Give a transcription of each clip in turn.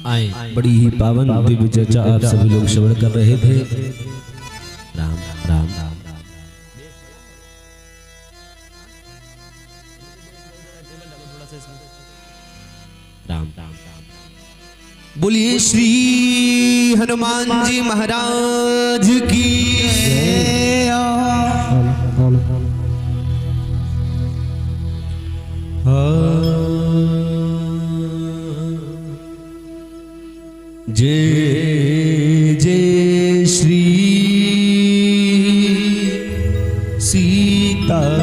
आए बड़ी ही पावन दिव्य चर्चा आप सभी लोग श्रवण कर रहे थे। राम राम राम राम राम राम। बोलिए श्री हनुमान जी महाराज की जय जय श्री सीताराम,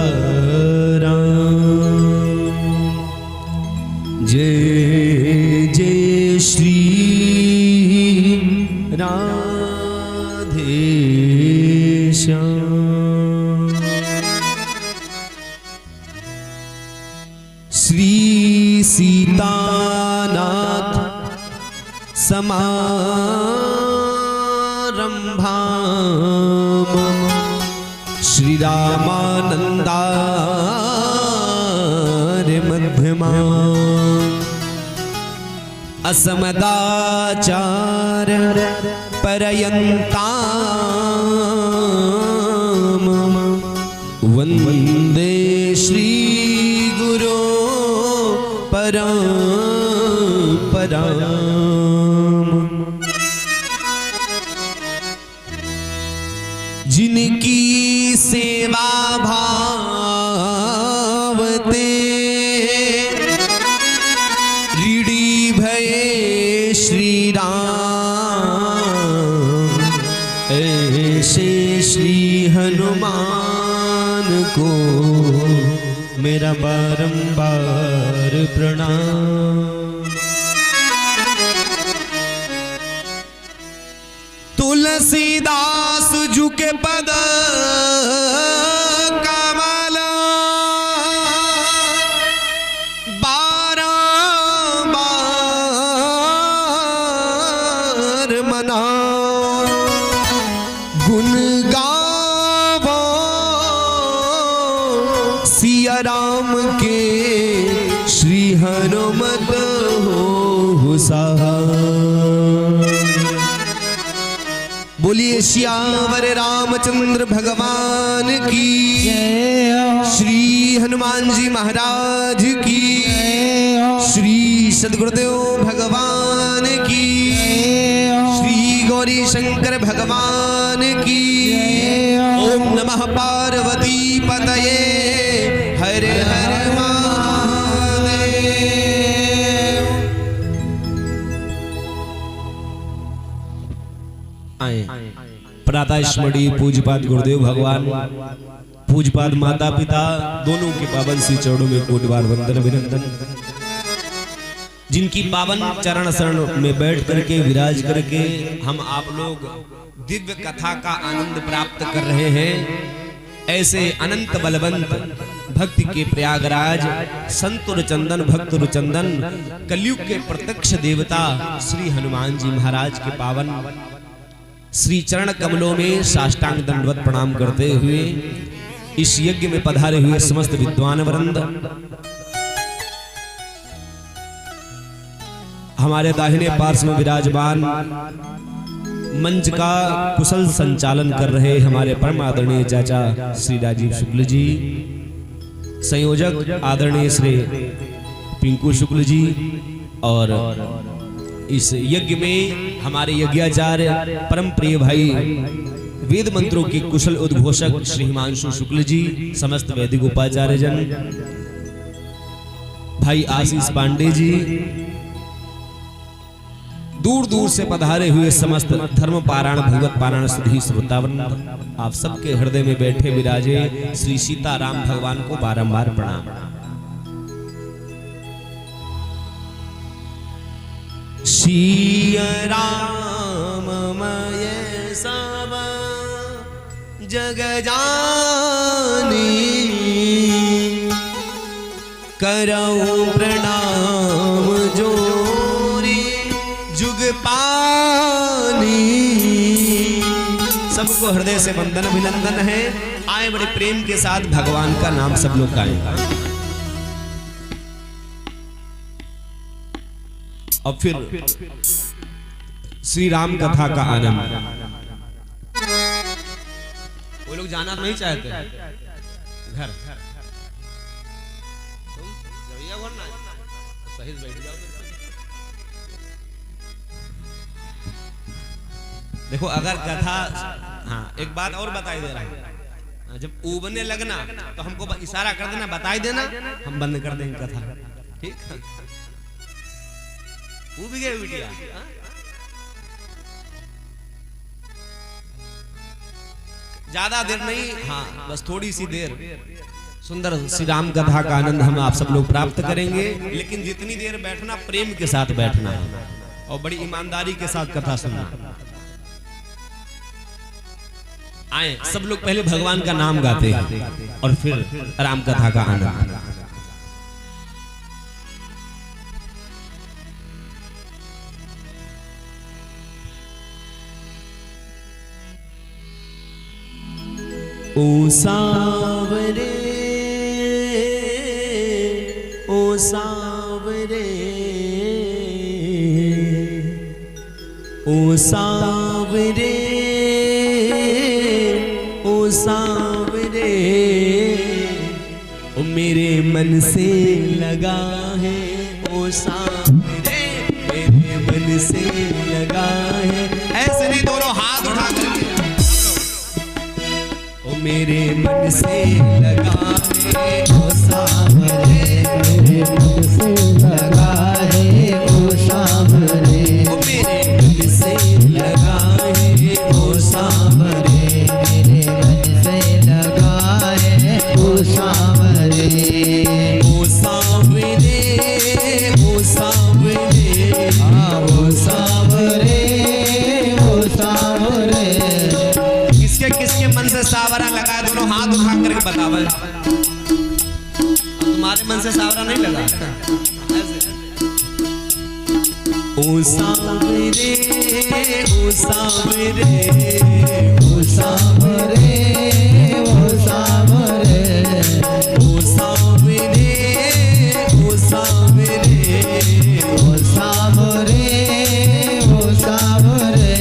जय जय श्री राधे श्याम। श्री सीतानाथ समारंभाम श्री रामानंदार्य मध्यमाम् असमदाचार्य पर्यन्ताम् वन्दे श्री गुरो परम्पराम्। जिनकी सेवा भावते ऋणी भये श्री राम, ऐसे श्री हनुमान को मेरा बारंबार प्रणाम। तुलसीदास जू के पद कमल बारंबार मना गुण गावो सिया राम के श्री हनुमत हो सहाय। बोलिए श्यावर रामचंद्र भगवान की, श्री हनुमान जी महाराज की, श्री सद्गुरुदेव भगवान की, श्री गौरी शंकर भगवान की। ओम नमः पार्वती पतये हर हर महादेव। प्रातः स्मरणीय पूज्यपाद गुरुदेव भगवान, पूज्यपाद माता पिता दोनों के पावन श्री चरणों में कोटि बार वंदन अभिनंदन। जिनकी पावन चरण शरण में बैठ करके विराज करके हम आप लोग दिव्य कथा का आनंद प्राप्त कर रहे हैं, ऐसे अनंत बलवंत भक्ति के प्रयागराज संतुर चंदन भक्तुर चंदन कलयुग के प्रत्यक्ष देवता श्री हनुमान जी महाराज के पावन श्री चरण कमलों में साष्टांग दंडवत प्रणाम करते हुए इस यज्ञ में पधारे हुए समस्त विद्वान वृंद, हमारे दाहिने पार्श्व में विराजमान मंच का कुशल संचालन कर रहे हमारे परम आदरणीय चाचा श्री राजीव शुक्ल जी, संयोजक आदरणीय श्री पिंकू शुक्ल जी, और इस यज्ञ में हमारे यज्ञाचार्य परम प्रिय भाई वेद मंत्रों के कुशल उद्घोषक श्री हिमांशु शुक्ल जी, समस्त वैदिक उपाचार्य जन, भाई आशीष पांडे जी, दूर दूर से पधारे हुए समस्त धर्म पारायण भगवत पारायण सुधी श्रोतावृंद, आप सबके हृदय में बैठे विराजे श्री सीताराम भगवान को बारंबार प्रणाम। सिया राममय सब जग जानी, करऊं प्रणाम जोरी जुग पानी। सबको हृदय से वंदन अभिनंदन है। आए बड़े प्रेम के साथ भगवान का नाम सब लोग गाएं। और फिर श्री राम कथा का आनंद। वो लोग जाना नहीं चाहते घर, सही बैठ जाओ। देखो अगर कथा, हाँ एक बात और बताई दे रहा है, जब उबने लगना तो हमको इशारा कर देना, बताई देना, हम बंद कर देंगे कथा, ठीक है? उब गए बिटिया, ज्यादा देर नहीं, हाँ बस थोड़ी सी देर सुंदर श्री राम कथा का आनंद हम आप सब लोग प्राप्त करेंगे। लेकिन जितनी देर बैठना प्रेम के साथ बैठना है और बड़ी ईमानदारी के साथ कथा सुनना। आए सब लोग पहले भगवान का नाम गाते हैं और फिर राम कथा का आनंद। ओ सावरे, ओ सावरे, ओ सावरे, ओ सावरे, ओ मेरे मन से लगा है, ओ सावरे मेरे मन से लगा है। ऐसे नहीं, दोनों हाथ उठा करके, ओ मेरे मन से लगा है, ओ सावरे मेरे मन से लगा है, ओ सावरे ओ मेरे मन से लगा है, ओ सावरे मेरे मन से लगा है, ओ सावरे, ओ सावरे, ओ सावरे, ओ सावरे, ओ सावरे। किसके किसके मन से सावरा लगा है? दोनों हाथ उठा करके बतावे। तुम्हारे मन से सावरा नहीं लगा? ओ सावरे, ओ सावरे, ओ सावरे, ओ सावरे, ओ सावरे, ओ सावरे, ओ सावरे, ओ सावरे।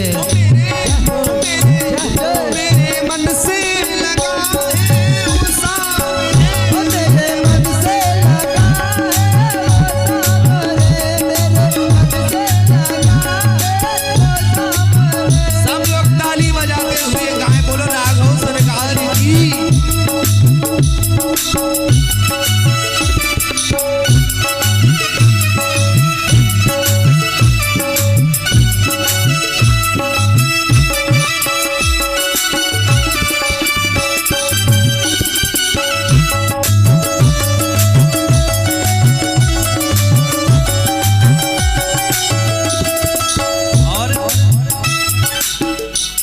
मेरे मन से लगा है, ओ सावरे मेरे मन से लगा है, ओ सावरे। सब लोग ताली बजाते हुए गाएं, बोलो राघव सरकार की।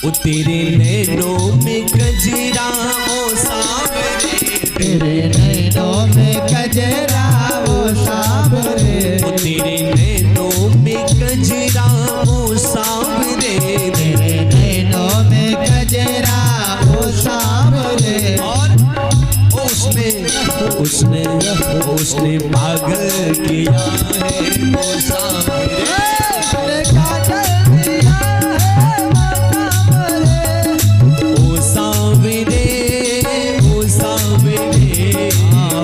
ओ तेरे नैनों में गजरा, ओ सावरे तेरे नैनों में गजरा, ओ सावरे ओ तेरे नैनों में गजरा, ओ सावरे तेरे नैनों में गजरा, ओ सावरे। और उसने उसने उसने पागल किया है, ओ सावरे ओ सावरे, ओ सावरे,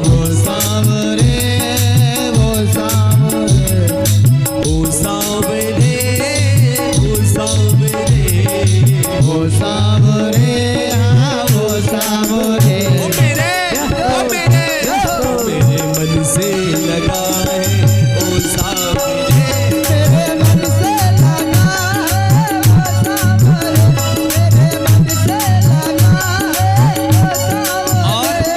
ओ सावरे, ओ सावरे, ओ सावरे, ओ सावरे, ओ सावरे, ओ सावरे। ओ मेरे मन से लगा है, ओ सावरे तेरे मन से लगा है, ओ सावरे तेरे मन से लगा है, ओ सावरे।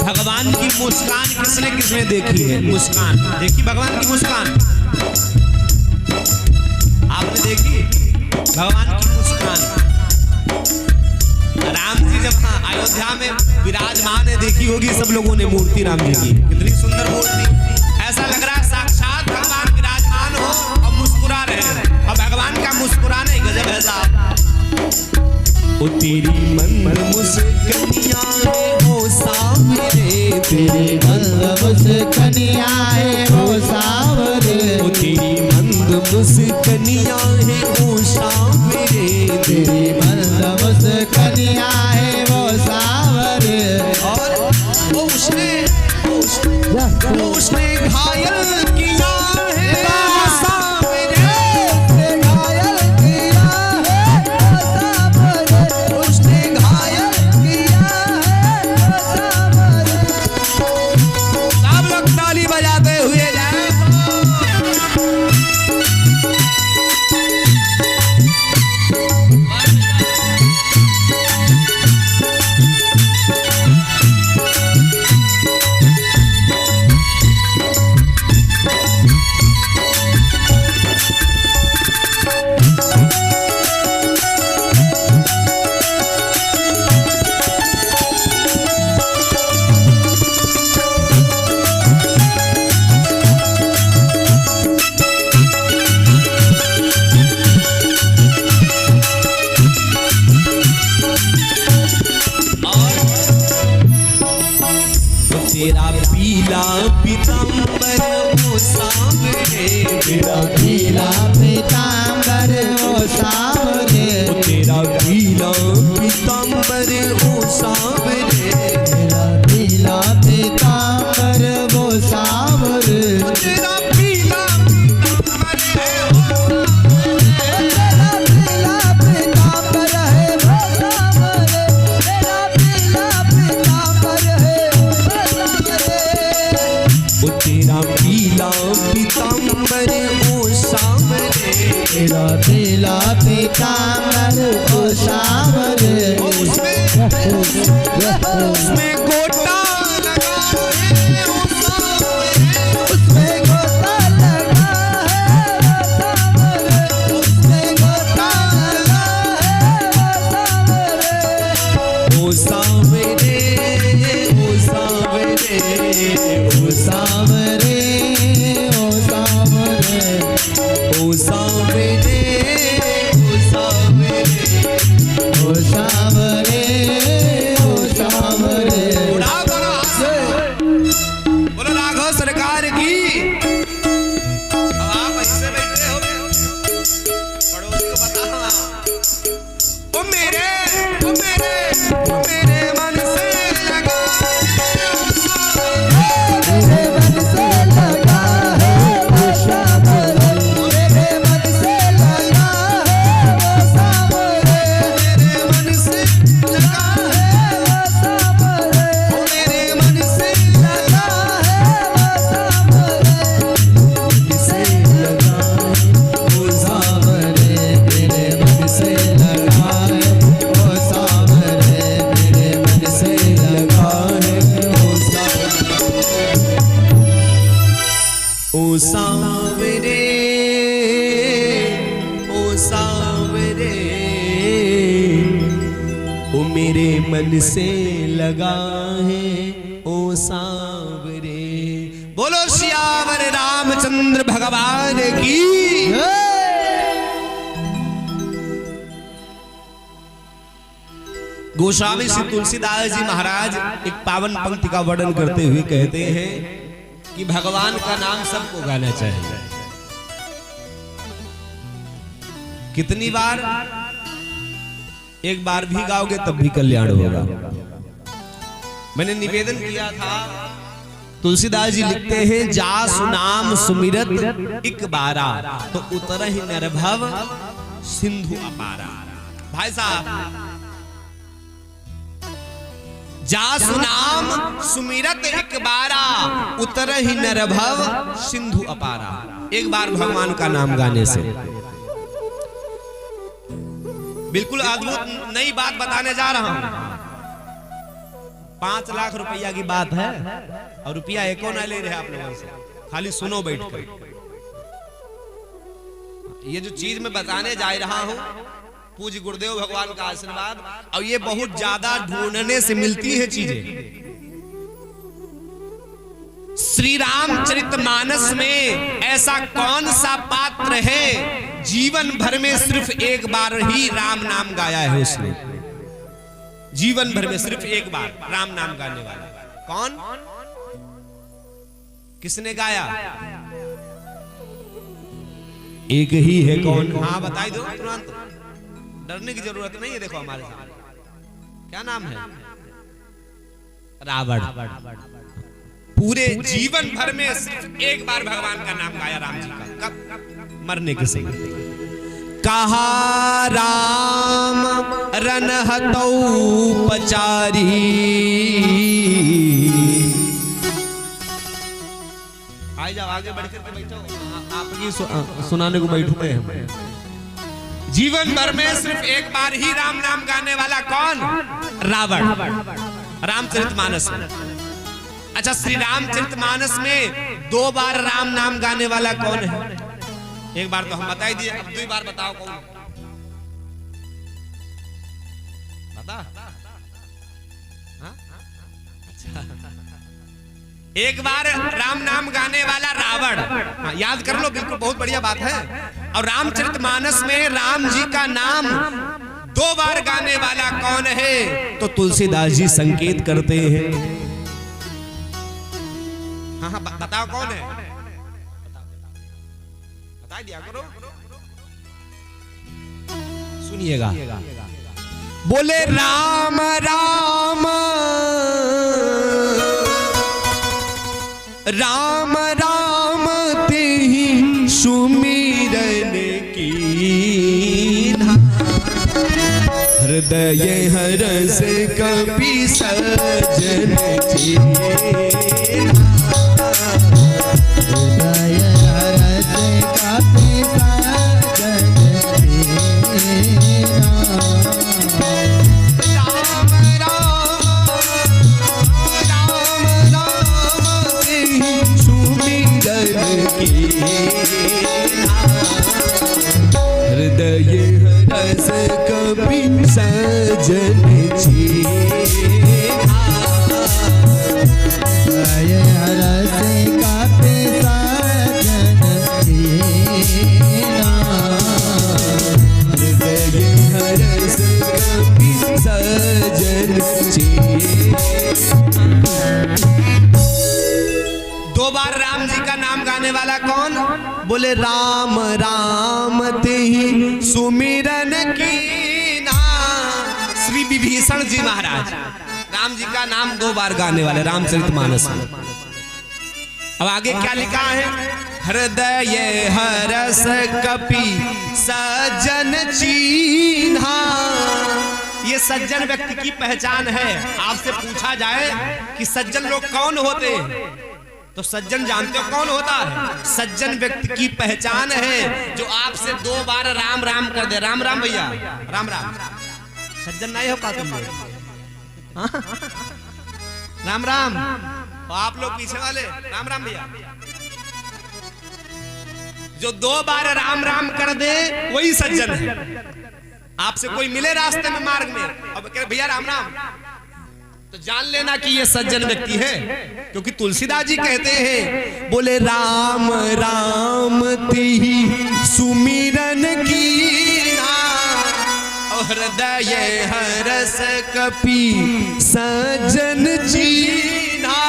भगवान की मुस्कान किसने किसने देखी है? मुस्कान देखी, भगवान की मुस्कान आपने देखी? भगवान की मुस्कान राम जी जब अयोध्या में विराजमान है, देखी होगी सब लोगों ने मूर्ति राम जी की, कितनी सुंदर मूर्ति। ऐसा लग रहा है साक्षात भगवान विराजमान हो और मुस्कुरा रहे हैं, और भगवान का मुस्कुराना ही गजब है साहब। ओ तेरी मन मुस्कानिया है, ओ सावरे तेरे मन मुस्कानिया है, ओ सावरे पीताम्बर ओ सांवरे, तेरा पीला पीताम्बर ओ सांवरे, उसमें गोटा लगा है ओ सांवरे, उसमें गोटा लगा है वो सांवरे, उसमें गोटा लगा है वो सांवरे, ओ सांवरे, ओ सांवरे, ओ सांवरे, ओ सांवरे, ओ सांवरे, ओ सांवरे, ओ सांवरे, ओ सांवरे। बोलो राघव सरकार की। अब आप ऐसे बैठे हो, पड़ोसी को बताना, ओ मेरे मन से लगा मेरे मन से लगा है वो सांवरे, मेरे मन से लगा है वो सांवरे, मेरे मन से लगा है वो सांवरे, मेरे मन से लगा है वो सांवरे, से लगा वो सांवरे, मेरे मन से लगा है वो सांवरे, मेरे मन से लगा है वो ओ सांवरे, ओ सांवरे, ओ मेरे मन से लगा है ओ सांवरे। बोलो सियावर रामचंद्र भगवान की। गोस्वामी श्री तुलसीदास जी महाराज एक पावन पंक्ति का वर्णन करते हुए कहते हैं कि भगवान का नाम सबको गाना चाहिए। कितनी बार? एक बार भी गाओगे तब भी कल्याण होगा। मैंने निवेदन किया था, तुलसीदास जी लिखते हैं, जासु नाम सुमिरत इक बारा तो उतरहि नरभव सिंधु अपारा। भाई साहब, जासु नाम सुमिरत इक बारा उतरहि नरभव सिंधु अपारा। एक बार भगवान का नाम गाने से बिल्कुल अद्भुत नई बात बताने जा रहा हूं। 5 लाख रुपया की बात है और रुपया एको ना ले रहे आप लोगों से, खाली सुनो बैठ कर। ये जो चीज मैं बताने जा रहा हूं, पूज्य गुरुदेव भगवान का आशीर्वाद, और ये बहुत ज्यादा ढूंढने से मिलती है चीजें। श्री रामचरितमानस में ऐसा कौन सा पात्र है जीवन भर में सिर्फ एक बार ही राम नाम गाया है उसने? जीवन भर में सिर्फ एक बार राम नाम गाने वाला कौन? किसने गाया? एक ही है। कौन? हाँ बताई दो तुरंत, डरने की जरूरत नहीं है। देखो हमारे साथ क्या नाम है? रावण। पूरे जीवन भर में सिर्फ एक बार भगवान का नाम गाया राम जी का। कब? मरने के समय। कहा राम रनहतौ पचारी, आ जाओ आगे बढ़ करके बैठो, आप ही सुनाने को बैठते हैं। जीवन भर में सिर्फ एक बार ही राम नाम गाने वाला कौन? रावण। रामचरितमानस में। अच्छा, श्री रामचरितमानस में 2 बार राम नाम गाने वाला कौन है? एक बार तो हम बता ही दिए, अब 2 बार बताओ कौन? बता। अच्छा, एक बार राम नाम गाने वाला रावण। हाँ, याद कर लो, बिल्कुल बहुत बढ़िया बात है। और रामचरितमानस में राम जी का नाम 2 बार गाने वाला कौन है? तो तुलसीदास जी संकेत करते हैं। हाँ, बताओ कौन है? बता दिया करो, सुनिएगा। बोले राम राम राम राम ते ही सुमिरन की, हृदय हरस कपि सजन जी, हृदय हृदय हरस कपि सजन चीन्हा। हृदय हरस कपि सजन चीन्हा। हृदय हरस कपि सजन चीन्हा। दो बार राम जी का नाम गाने वाला कौन? बोले राम राम तेहि सुमिरन कीना। श्री विभीषण जी महाराज राम जी का नाम दो बार गाने वाले रामचरितमानस में। अब आगे क्या लिखा है? हृदय हरस कपि सज्जन चीन्हा। ये सज्जन व्यक्ति की पहचान है। आपसे पूछा जाए कि सज्जन लोग कौन होते हैं, तो सज्जन जानते हो कौन होता है? सज्जन व्यक्ति की पहचान है जो आपसे दो बार राम राम कर दे। राम राम भैया, राम राम। सज्जन नहीं हो पाते तुम लोग? राम राम। तो आप लोग पीछे वाले राम राम भैया। जो दो बार राम राम कर दे वही सज्जन है। आपसे कोई मिले रास्ते में मार्ग में, अब कह भैया राम राम, तो जान लेना कि ये सज्जन व्यक्ति है। क्योंकि तुलसीदास जी कहते हैं, बोले राम राम तेहि सुमिरन कीना। और हृदय हरस कपि सज्जन चीन्हा।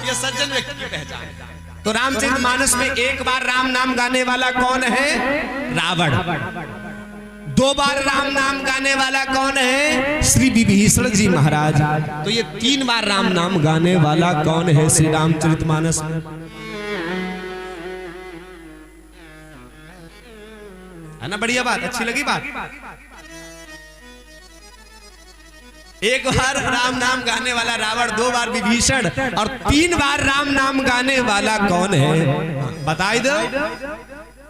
ये सज्जन व्यक्ति की पहचान है। तो रामचरितमानस में एक बार राम नाम गाने वाला कौन है? रावण। दो बार राम नाम गाने वाला कौन है? श्री विभीषण जी महाराज। तो ये तीन बार राम नाम गाने वाला कौन है श्री रामचरितमानस में? है ना बढ़िया बात? अच्छी लगी बात? एक बार राम नाम गाने वाला रावण, दो बार विभीषण और तीन बार राम नाम गाने वाला कौन है? बताई दो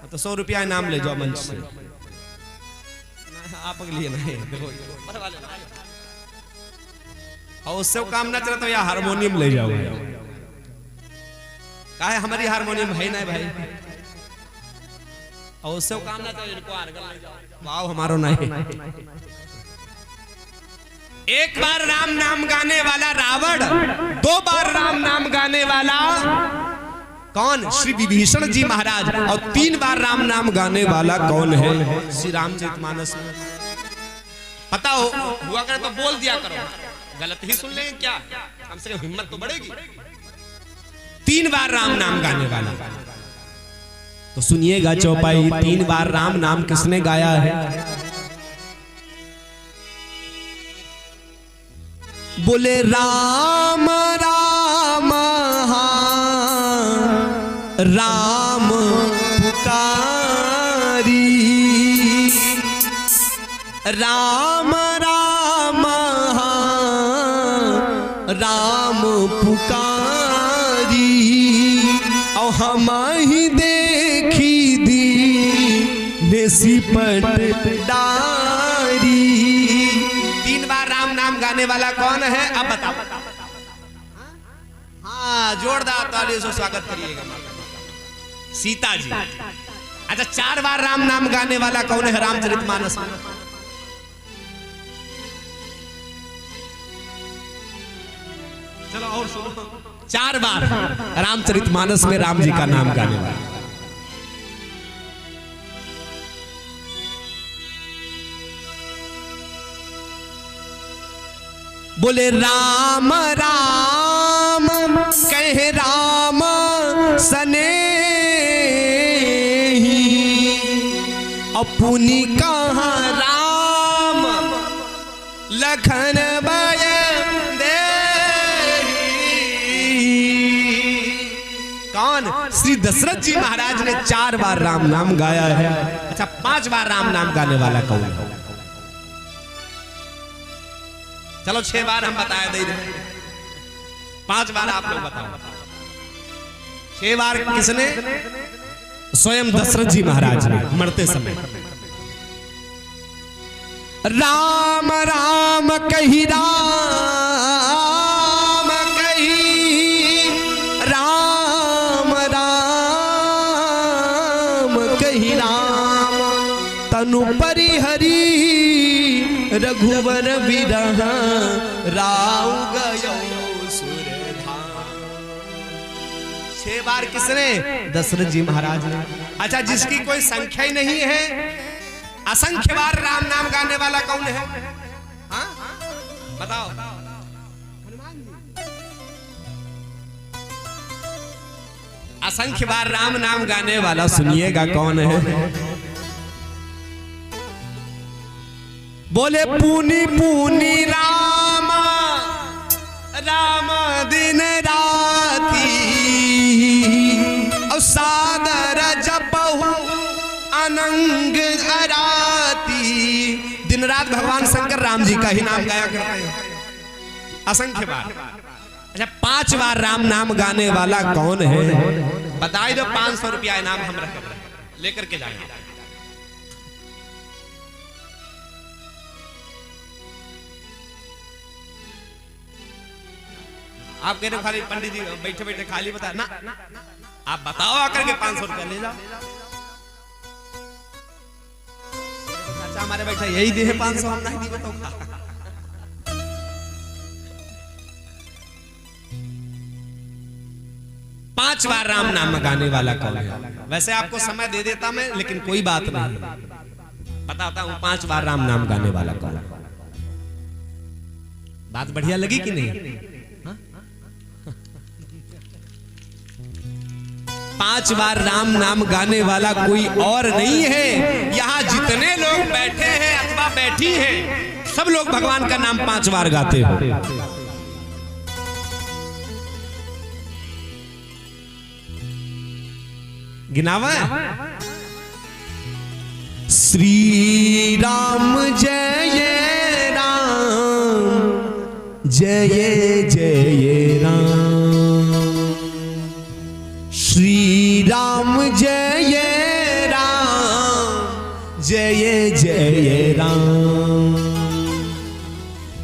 तो 100 रुपया इनाम ले जाओ मंच से। आप लिए नहीं और उससे काम ना चले तो यार हारमोनियम ले जाओ। काहे हमारी हारमोनियम है ना भाई, और उससे काम ना चले इनको आर्गन ले जाओ। वाव हमारो नहीं। एक बार राम नाम गाने वाला रावण, दो बार राम नाम गाने वाला कौन? श्री विभीषण जी महाराज। और तीन बार राम नाम गाने वाला कौन है श्री रामचरितमानस में? पता हो हुआ करे तो बोल दिया करो, गलत ही सुन लेंगे क्या? कम से कम हिम्मत तो बढ़ेगी। तीन बार राम नाम गाने वाला तो सुनिएगा चौपाई, तीन बार राम नाम किसने गाया है? बोले राम राम राम पुकारी, राम राम राम पुकारी, और हम ही देखी दी सिपट डारी। तीन बार राम नाम गाने वाला कौन है? अब बताओ। हाँ जोरदार तालियों से स्वागत करिएगा। सीता जी। अच्छा, चार बार राम नाम गाने वाला कौन है रामचरितमानस में? चलो और सुनो। चार बार रामचरितमानस में राम जी का नाम गाने वाला बोले राम राम कह राम सनेही, अपनी कहाँ राम लखन बय देही। कौन? श्री दशरथ जी महाराज ने चार बार राम नाम गाया है। अच्छा, पांच बार राम नाम गाने वाला कौन है? चलो 6 बार हम बताए दे रहे, 5 बार आप लोग बताओ। 6 बार किसने? स्वयं दशरथ जी महाराज ने मरते समय। राम राम कही राम कही, राम राम कही राम तनु परिहरी रघुवर विरह राव गयो सुरधाम। 6 बार किसने? दशरथ जी महाराज ने। अच्छा, जिसकी कोई संख्या ही नहीं है, असंख्य बार राम नाम गाने वाला कौन है? हाँ बताओ। असंख्य बार राम नाम गाने वाला सुनिएगा कौन है? बोले पूनी पूनी राम राम दिन राती और सादर जपहु अनंग अराती। दिन रात भगवान शंकर राम जी का ही नाम गाया करते हैं, असंख्य बार। अच्छा, 5 बार राम नाम गाने वाला कौन है? बताइए दो। 500 रुपया इनाम हम रख लेकर के जाएंगे। आप कह रहे खाली पंडित जी बैठे बैठे खाली बता ना, आप बताओ आकर के 500 रुपया ले जाओ। अच्छा, हमारे बैठा यही दे है 500, हम नहीं दी बताओ। 5 बार राम नाम गाने वाला कौन है? वैसे आपको समय दे देता मैं, लेकिन कोई बात नहीं, बताता हूं 5 बार राम नाम गाने वाला कौन है। बात बढ़िया लगी कि नहीं? 5 बार राम नाम गाने वाला कोई और नहीं है। यहाँ जितने लोग बैठे हैं अथवा बैठी हैं, सब लोग भगवान का नाम 5 बार गाते हो। गिनावा श्री राम जय राम जय जय राम, श्री राम जय राम जय जय राम,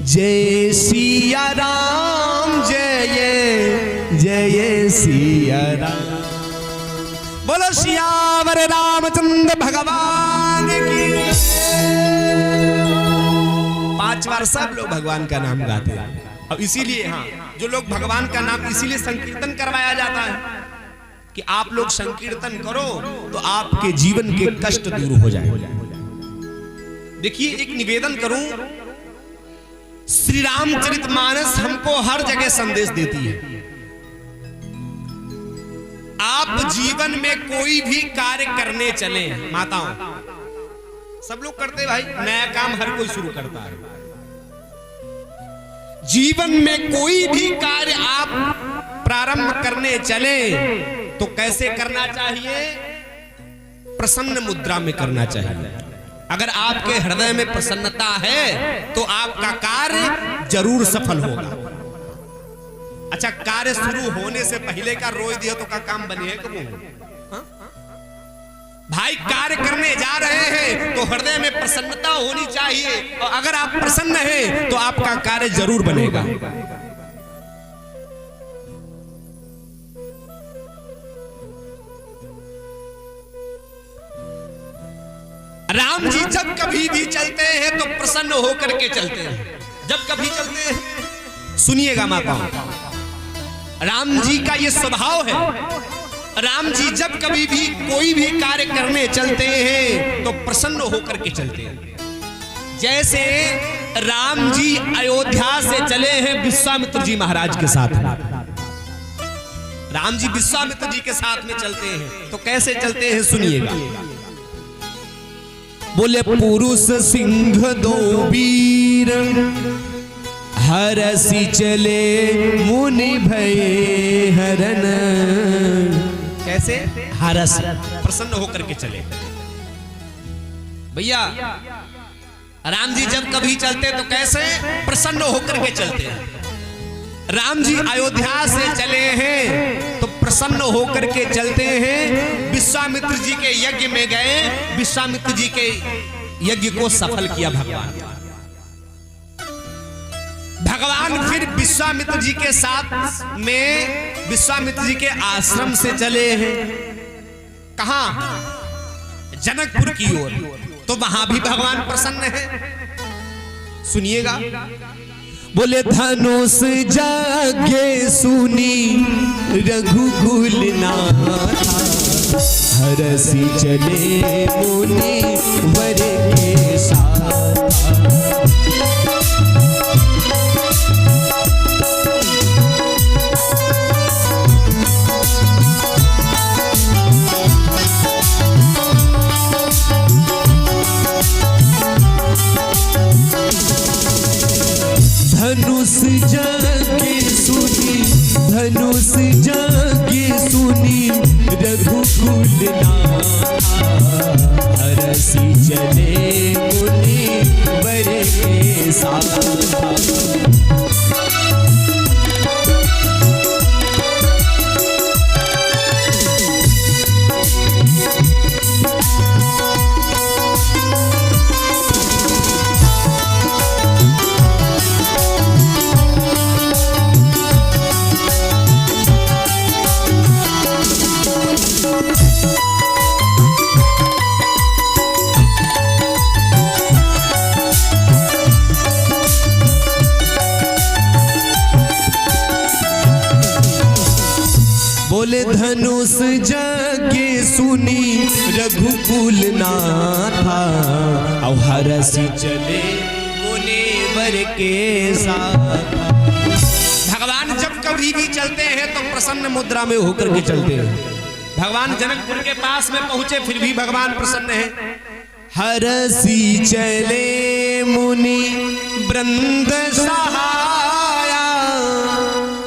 जय सिया राम जय जय सिया राम। बोलो सियावर रामचंद्र भगवान की। 5 बार सब लोग भगवान का नाम गाते हैं। अब इसीलिए हाँ, जो लोग भगवान का नाम इसीलिए संकीर्तन करवाया जाता है कि आप लोग संकीर्तन करो तो आपके जीवन के कष्ट दूर हो जाएंगे। देखिए, एक निवेदन करूं, श्री रामचरितमानस हमको हर जगह संदेश देती है। आप जीवन में कोई भी कार्य करने चले, माताओं सब लोग करते भाई, नया काम हर कोई शुरू करता है। जीवन में कोई भी कार्य आप प्रारंभ करने चले तो कैसे करना चाहिए? प्रसन्न मुद्रा में करना चाहिए। अगर आपके हृदय में प्रसन्नता है तो आपका कार्य जरूर सफल होगा। अच्छा, कार्य शुरू होने से पहले का रोई दिया तो का काम बने कब? भाई, कार्य करने जा रहे हैं तो हृदय में प्रसन्नता होनी चाहिए, और अगर आप प्रसन्न हैं तो आपका कार्य जरूर बनेगा। राम जी जब कभी भी चलते हैं तो प्रसन्न होकर के चलते हैं। जब कभी चलते हैं, सुनिएगा माताओं, राम जी का ये स्वभाव है। राम जी जब कभी भी कोई भी कार्य करने चलते हैं तो प्रसन्न होकर के चलते हैं। जैसे राम जी अयोध्या से चले हैं विश्वामित्र जी महाराज के साथ में। राम जी विश्वामित्र जी के साथ में चलते हैं तो कैसे चलते हैं सुनिएगा। बोले पुरुष सिंह दो वीर हरसी चले मुनि भय हरन। कैसे? हरस, प्रसन्न होकर के चले। भैया, राम जी जब कभी चलते तो कैसे? प्रसन्न होकर के चलते हैं। राम जी अयोध्या से चले हैं तो प्रसन्न होकर के चलते हैं। विश्वामित्र जी के यज्ञ में गए, विश्वामित्र जी के यज्ञ को सफल किया भगवान। भगवान फिर विश्वामित्र जी के साथ में विश्वामित्र जी के आश्रम से चले हैं। कहां? जनकपुर की ओर, तो वहां भी भगवान प्रसन्न है। सुनिएगा, बोले धनुष जागे सुनी रघुकुल नाथा, हरसी चले मुनि वर के साथ। धनुष जागे सुनी, धनुष जागे सुनी रघुकुल नाथा, हरसी चले मुनि वर के साथ। बोले धनुष जागे सुनी रघुकुल नाथा, और हरसी चले मुनि वर के साथ। भगवान जब कभी भी चलते हैं तो प्रसन्न मुद्रा में होकर के चलते हैं। भगवान जनकपुर के पास में पहुंचे, फिर भी भगवान प्रसन्न है। हरसी चले मुनि वृंद सहाया,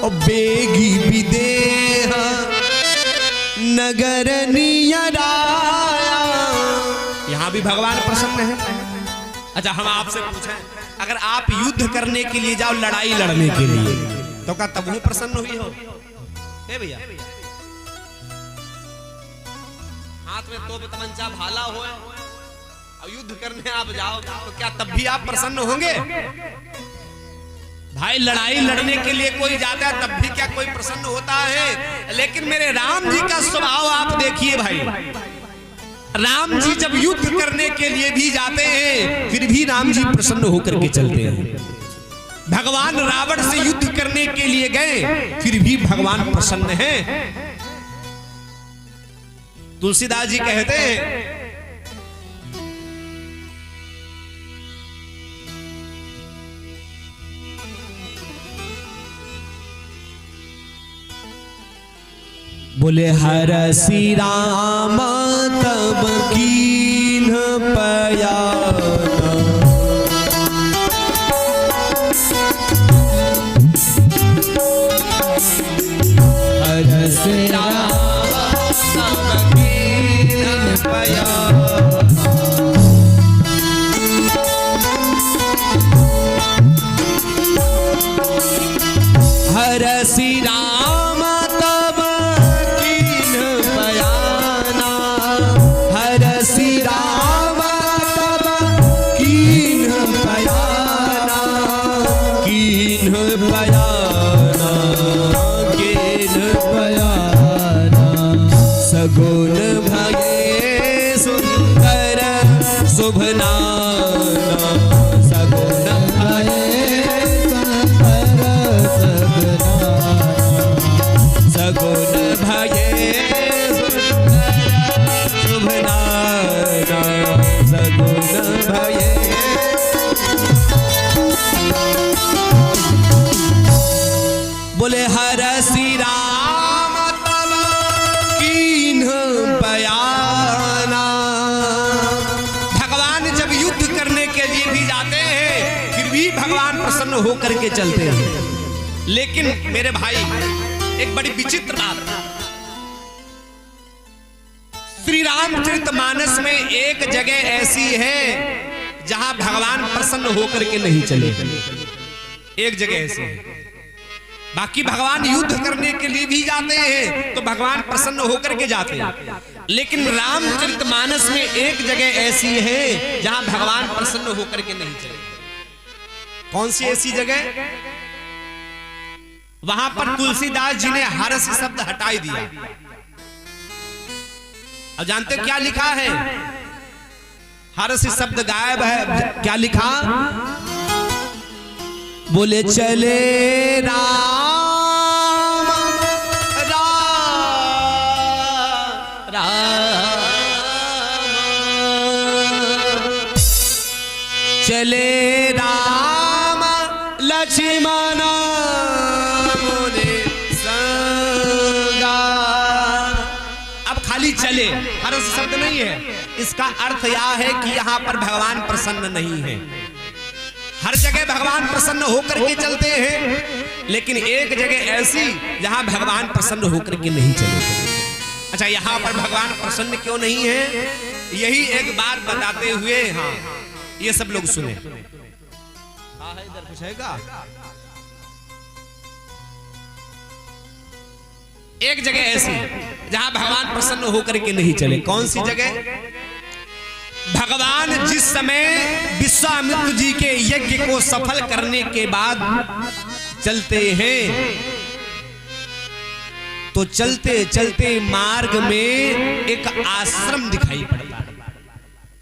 और बेगी विदेह नगर नियराया। यहां भी भगवान प्रसन्न है। अच्छा, हम आपसे पूछें, अगर आप युद्ध करने के लिए जाओ, लड़ाई लड़ने के लिए, तो क्या तब वो प्रसन्न हुई हो? ए भैया, हाथ में तोप तमंचा भाला हो और युद्ध करने आप जाओ, तो क्या तब भी आप प्रसन्न होंगे? भाई, लड़ाई लड़ने के लिए कोई जाता है, तब भी क्या कोई प्रसन्न होता है? लेकिन मेरे राम जी का स्वभाव आप देखिए भाई, राम जी जब युद्ध करने के लिए भी जाते हैं, फिर भी राम जी प्रसन्न होकर के चलते हैं। भगवान रावण से युद्ध करने के लिए गए, फिर भी भगवान प्रसन्न हैं। तुलसीदास जी कहते हैं, बोले हरसी राम तब कीन्ह पयाना, हरसी राम तब कीन्ह पयाना। हरसी राम तब कीन्ह पयाना, हरसी राम तब कीन्ह पयाना, कीन्ह पयाना, कीन्ह पयाना। सगुन भये सुंदर शुभनाना, सगुन भये सुंदर सगुन भये शुभनाना, सगुन भये। बोले हरसी राम तब कीन्ह पयाना। भगवान जब युद्ध करने के लिए भी जाते हैं, फिर भी भगवान प्रसन्न होकर के चलते हैं। लेकिन मेरे भाई, एक बड़ी विचित्र बात, श्री रामचरितमानस में एक जगह ऐसी है जहां भगवान प्रसन्न होकर के नहीं चले। एक जगह ऐसी है, बाकी भगवान युद्ध करने के लिए भी जाते हैं तो भगवान प्रसन्न होकर के जाते हैं। लेकिन रामचरितमानस में एक जगह ऐसी है जहां भगवान प्रसन्न होकर के नहीं चले। कौन सी ऐसी जगह? वहां पर तुलसीदास जी ने हर्ष शब्द हटाई दिया। अब जानते हो क्या लिखा है? हर्ष शब्द गायब है, क्या लिखा? बोले चले राम राम राम, चले राम लक्ष्मण मुनि संगा। अब खाली चले, हर्ष शब्द नहीं है, इसका अर्थ यह है कि यहां पर भगवान प्रसन्न नहीं है। हर जगह भगवान प्रसन्न होकर के चलते हैं, लेकिन एक जगह ऐसी जहां भगवान प्रसन्न होकर के नहीं चले। अच्छा, यहां पर भगवान प्रसन्न क्यों नहीं है, यही एक बात बताते हुए, हाँ ये सब लोग सुने। इधर कुछ है का? एक जगह ऐसी जहां भगवान प्रसन्न होकर के नहीं चले। कौन सी जगह? भगवान जिस समय विश्वामित्र जी के यज्ञ को सफल करने के बाद चलते हैं, तो चलते चलते मार्ग में एक आश्रम दिखाई पड़ता है।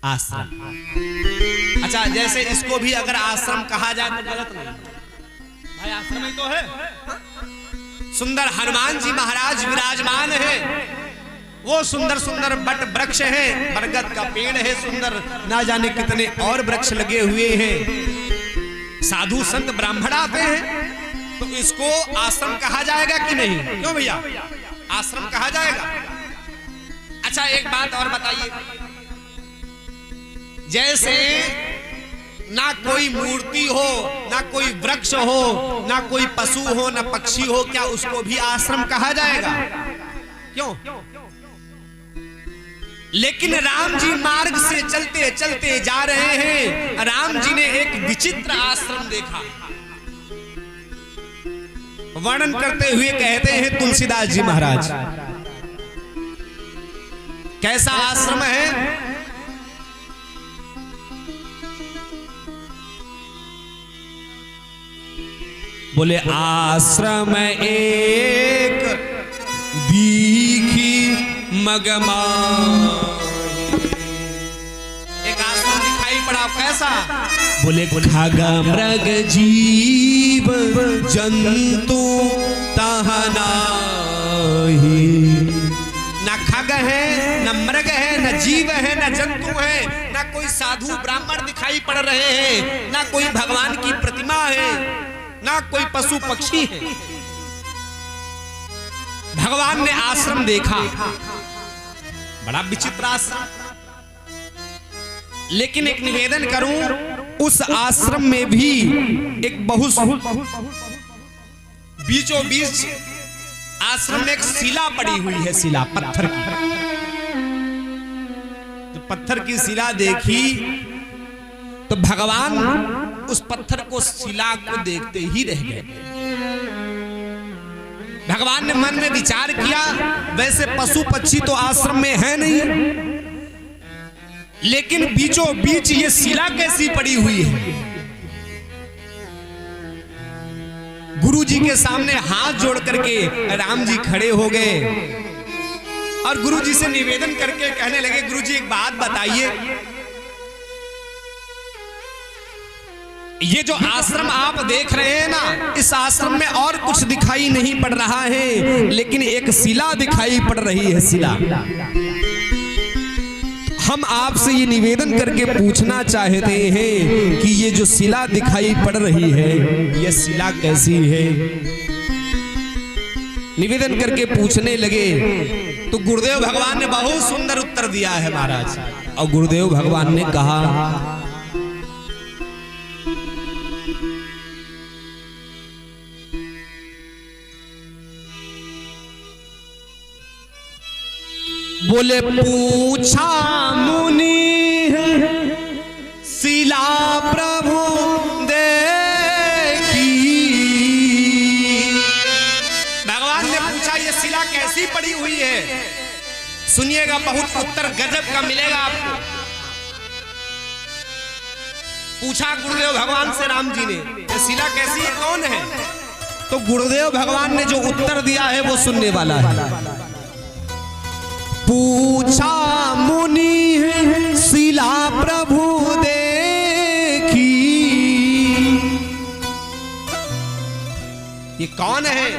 आश्रम, अच्छा जैसे इसको भी अगर आश्रम कहा जाए तो गलत नहीं भाई, आश्रम ही तो है। सुंदर हनुमान जी महाराज विराजमान है, वो सुंदर सुंदर बट वृक्ष है, बरगद का पेड़ है सुंदर, ना जाने कितने और वृक्ष लगे हुए हैं, साधु संत ब्राह्मण आते हैं, तो इसको आश्रम कहा जाएगा कि नहीं? क्यों भैया, आश्रम कहा जाएगा। अच्छा एक बात और बताइए, जैसे ना कोई मूर्ति हो, ना कोई वृक्ष हो, ना कोई पशु हो, ना पक्षी हो, क्या उसको भी आश्रम कहा जाएगा? क्यों? लेकिन राम जी मार्ग से चलते चलते जा रहे हैं, राम जी ने एक विचित्र आश्रम देखा। वर्णन करते हुए कहते हैं तुलसीदास जी महाराज, कैसा आश्रम है? बोले आश्रम एक दीखी मगमाही। एक आश्रम दिखाई पड़ा, कैसा? बोले खग मृग जीव जंतु तहाँ नाहि। ना खग है, न मृग है, न जीव है, न जंतु है, ना कोई साधु ब्राह्मण दिखाई पड़ रहे हैं, ना कोई भगवान की प्रतिमा है, ना कोई पशु पक्षी है। भगवान ने आश्रम देखा, बड़ा विचित्र आश्रम। लेकिन एक निवेदन करूं, उस आश्रम में भी एक बहुत बीचों बीच आश्रम में एक शिला पड़ी हुई है, शिला पत्थर की। तो पत्थर की शिला देखी तो भगवान उस पत्थर को, शिला को देखते ही रह गए। भगवान ने मन में विचार किया, वैसे पशु पक्षी तो आश्रम में है नहीं, लेकिन बीचों बीच ये शिला कैसी पड़ी हुई है। गुरु जी के सामने हाथ जोड़ करके राम जी खड़े हो गए और गुरु जी से निवेदन करके कहने लगे, गुरु जी एक बात बताइए, ये जो आश्रम आप देख रहे हैं ना, इस आश्रम में और कुछ दिखाई नहीं पड़ रहा है, लेकिन एक शिला दिखाई पड़ रही है, शिला। हम आपसे ये निवेदन करके पूछना चाहते हैं कि ये जो शिला दिखाई पड़ रही है, ये शिला कैसी है? निवेदन करके पूछने लगे तो गुरुदेव भगवान ने बहुत सुंदर उत्तर दिया है महाराज। और गुरुदेव भगवान ने कहा, बोले पूछा मुनि शिला प्रभु देखी। भगवान ने पूछा ये शिला कैसी पड़ी हुई है? सुनिएगा, बहुत उत्तर गजब का मिलेगा आपको। पूछा गुरुदेव भगवान से राम जी ने, ये शिला कैसी है, कौन है? तो गुरुदेव भगवान ने जो उत्तर दिया है वो सुनने वाला है। पूछा मुनि शिला प्रभु कौन है?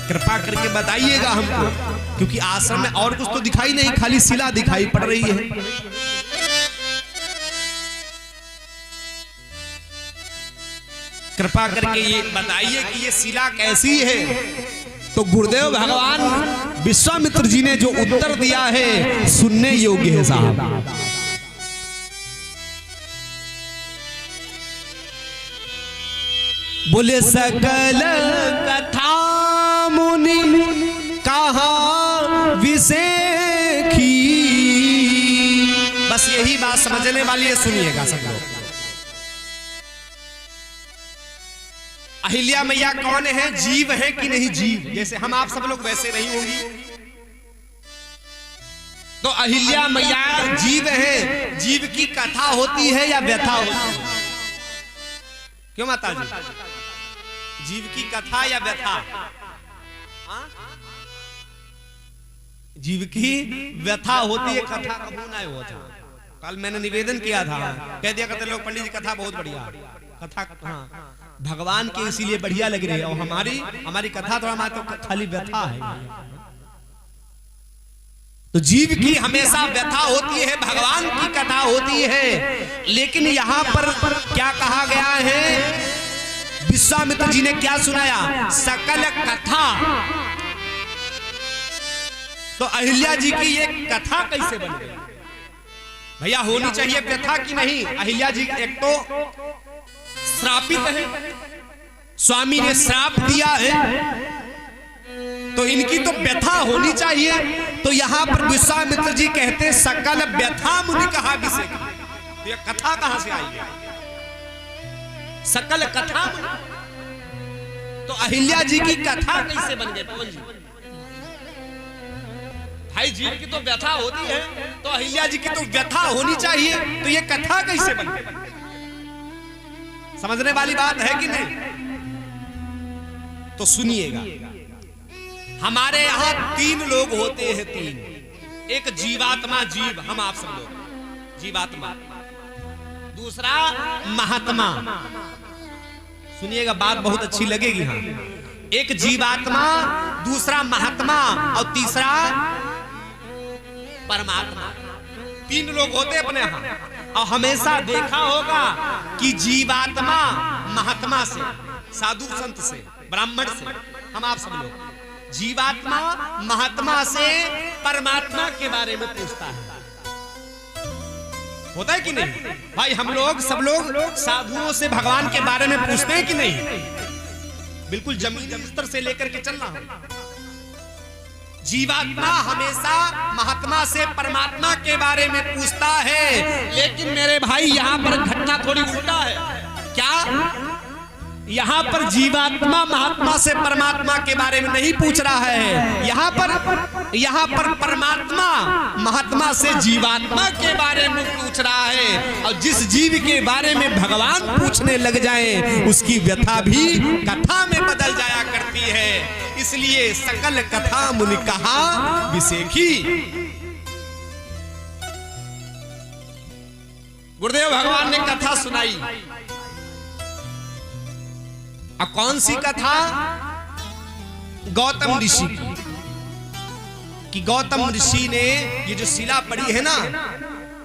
कृपा करके बताइएगा हमको, क्योंकि आश्रम में और कुछ तो दिखाई नहीं, खाली शिला दिखाई पड़ रही है। कृपा करके ये बताइए कि ये शिला कैसी है। तो गुरुदेव भगवान विश्वामित्र जी ने जो उत्तर दिया है सुनने योग्य है साहब। बोले सकल कथा मुनि कहा विसेखी। बस यही बात समझने वाली है, सुनिएगा सब लोग। अहिल्या मैया कौन है? जीव है कि नहीं जीव? जैसे हम आप सब लोग वैसे नहीं होंगी। तो अहिल्या मैया जीव है। जीव की कथा होती है या व्यथा होती है? क्यों माता जी? जीव की कथा या व्यथा? जीव की व्यथा होती है, कथा कबू नहीं होता। कल मैंने निवेदन किया था, कह दिया करते लोग पंडित जी कथा बहुत बढ़िया, कथा हाँ भगवान के इसीलिए बढ़िया लग रही है, और हमारी कथा तो हमारी तो खाली व्यथा है। तो जीव की हमेशा व्यथा होती है, भगवान की कथा होती है। लेकिन यहां पर क्या कहा गया है? विश्वामित्र जी ने क्या सुनाया? सकल कथा। तो अहिल्या जी की ये कथा कैसे बन गई? भैया होनी चाहिए व्यथा की नहीं। अहिल्या जी एक तो श्रापित है, स्वामी ने श्राप दिया है, तो इनकी तो व्यथा होनी चाहिए। तो यहां पर विश्वामित्र जी कहते सकल व्यथा मुनि कहा विसेखी। तो यह कथा कहां से आई है? सकल कथा मुनि। तो अहिल्या जी की कथा कैसे बन गई पवन जी? भाई जीव की तो व्यथा होती है, तो अहिल्या जी की तो व्यथा होनी चाहिए, तो ये कथा कैसे बन गई? समझने वाली बात है कि नहीं? तो सुनिएगा, हमारे यहां 3 लोग होते हैं। 3, एक जीवात्मा, जीव हम आप सब लोग जीवात्मा, दूसरा महात्मा। सुनिएगा बात बहुत अच्छी लगेगी। हाँ, एक जीवात्मा, दूसरा महात्मा और तीसरा परमात्मा। 3 लोग होते अपने यहां। और हमेशा देखा होगा कि जीवात्मा महात्मा से, साधु संत से, ब्राह्मण से, हम आप सब लोग जीवात्मा महात्मा से परमात्मा के बारे में पूछता है। होता है कि नहीं भाई? हम लोग सब लोग साधुओं से भगवान के बारे में पूछते हैं कि नहीं? बिल्कुल जमीनी स्तर से लेकर के चलना हो। जीवात्मा हमेशा महात्मा से परमात्मा के बारे में पूछता है। लेकिन मेरे भाई यहाँ पर घटना थोड़ी उल्टा है। क्या? यहाँ पर जीवात्मा महात्मा से परमात्मा के बारे में नहीं पूछ रहा है। यहाँ पर परमात्मा महात्मा से जीवात्मा के बारे में पूछ रहा है। और जिस जीव के बारे में भगवान पूछने लग जाए, उसकी व्यथा भी कथा में बदल जाया करती है। इसलिए सकल कथा मुनि कहा विसेखी। गुरुदेव भगवान ने कथा सुनाई। अब कौन सी कथा? गौतम ऋषि की। कि गौतम ऋषि ने ये जो शिला पड़ी है ना,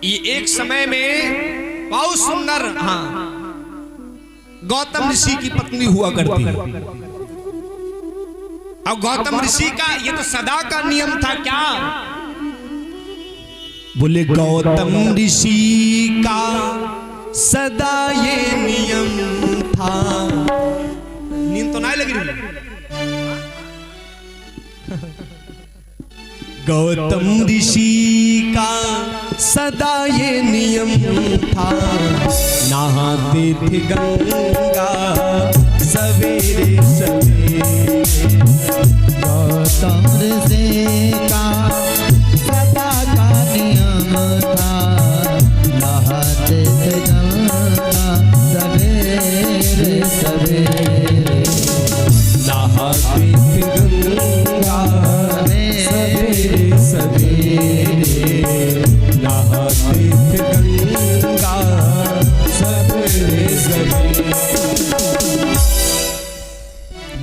ये एक समय में बहुत सुंदर, हाँ, गौतम ऋषि की पत्नी हुआ करती है। और गौतम ऋषि का ये तो सदा का नियम था। क्या? बोले गौतम ऋषि का सदा ये नियम था। नींद तो नहीं लग रही? गौतम ऋषि का सदा ये नियम था, नहाते थे गंगा सवेरे सवेरे। गौतम ऋषि का सदा का नियम था, नहाते थे गंगा सवेरे सवेरे। नहाते थे गंगा सवेरे सवेरे। नहाते थे गंगा सवेरे सवेरे।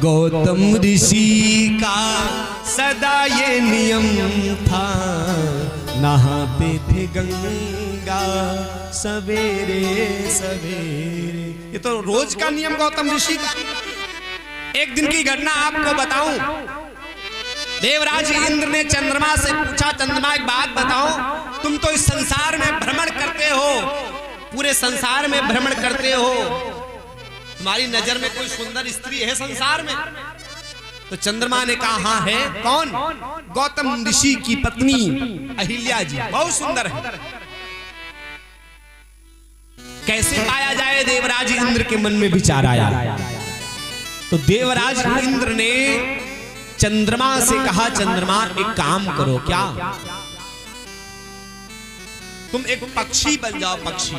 गौतम ऋषि का सदा ये नियम था, नहाते थे गंगा सवेरे सवेरे। ये तो रोज का नियम गौतम ऋषि का। एक दिन की घटना आपको बताऊं। देवराज इंद्र ने चंद्रमा से पूछा, चंद्रमा एक बात बताओ, तुम तो इस संसार में भ्रमण करते हो, पूरे संसार में भ्रमण करते हो, तुम्हारी नजर में कोई सुंदर स्त्री है संसार में? तो चंद्रमा ने कहा हाँ है। कौन? गौतम ऋषि की पत्नी अहिल्या जी, बहुत सुंदर है। कैसे पाया जाए? देवराज इंद्र के मन में विचार आया। तो देवराज इंद्र ने चंद्रमा से कहा, चंद्रमा एक काम करो, क्या? तुम एक पक्षी बन जाओ, पक्षी।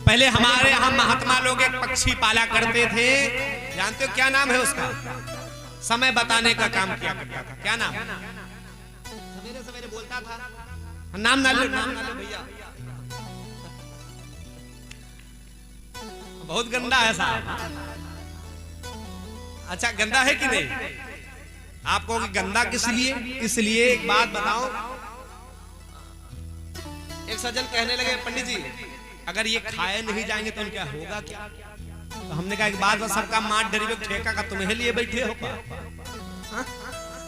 पहले हमारे यहां महात्मा लोग एक पक्षी पाला करते थे, जानते हो क्या नाम है उसका? समय बताने का काम किया करता था। क्या नाम? सवेरे सवेरे बोलता था, नाम ना लो भैया, बहुत गंदा है साहब। अच्छा गंदा है कि नहीं? आप कहोगे गंदा किस लिए? इसलिए एक बात बताओ, एक सज्जन कहने लगे, पंडित जी अगर ये खाए नहीं जाएंगे तो क्या होगा क्या? तो हमने कहा एक बात, सबका मार डरी ठेका का तुम्हें लिए बैठे हो पा?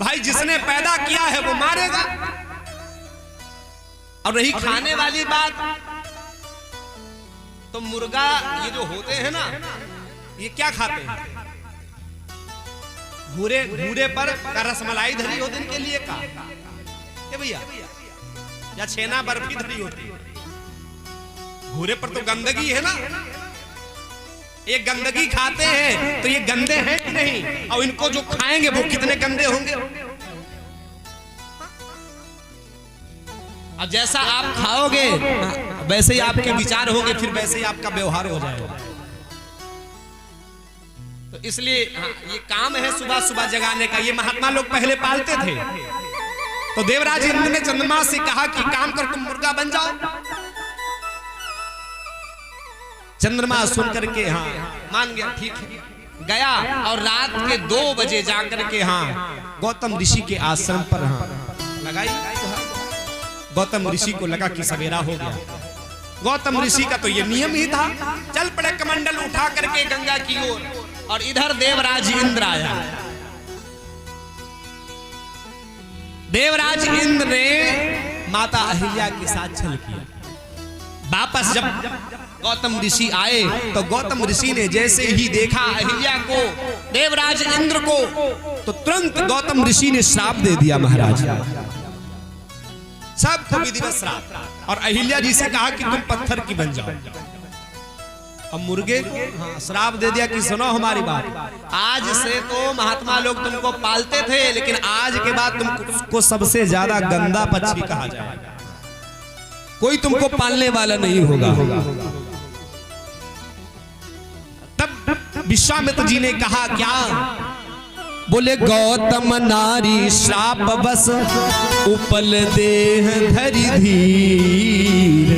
भाई जिसने पैदा किया है वो मारेगा। और रही खाने वाली बात, तो मुर्गा ये जो होते हैं ना, ये क्या खाते हैं? घूरे घूरे पर रसमलाई धरी होती इनके लिए का ये भैया, या छेना बर्फी धरी होती है। घूरे पर तो गंदगी है ना, ये गंदगी खाते हैं तो ये गंदे हैं कि नहीं? और इनको जो खाएंगे वो कितने गंदे होंगे। अब जैसा आप खाओगे वैसे ही आपके विचार होंगे, फिर वैसे ही आपका व्यवहार हो जाएगा। तो इसलिए ये काम है सुबह सुबह जगाने का। ये महात्मा लोग पहले पालते थे। तो देवराज इंद्र ने चंद्रमा से कहा कि काम कर, तुम मुर्गा बन जाओ। चंद्रमा सुन करके हाँ मान गया, ठीक है, गया और रात के 2 बजे जाकर के हाँ गौतम ऋषि के आश्रम पर हाँ लगाई। गौतम ऋषि को लगा कि सवेरा हो गया। गौतम ऋषि का तो ये नियम ही था। चल पड़े कमंडल उठा करके गंगा की ओर, और इधर देवराज इंद्र आया। देवराज इंद्र ने माता अहिल्या के साथ छल किया। वापस जब गौतम ऋषि आए तो गौतम ऋषि ने जैसे ही देखा अहिल्या को, देवराज इंद्र को, तो तुरंत गौतम ऋषि ने श्राप दे दिया महाराज, सबको विधिवत श्राप। और अहिल्या जी से कहा कि तुम पत्थर की बन जाओ। अब मुर्गे को श्राप दे दिया कि सुनो हमारी बात, आज से तो महात्मा लोग तुमको पालते थे, लेकिन आज के बाद तुमको सबसे ज्यादा गंदा पक्षी कहा जाएगा, कोई तुमको पालने वाला नहीं होगा। तब विश्वामित्र जी ने कहा क्या? बोले गौतम नारी श्राप बस उपल देह धरि धीर,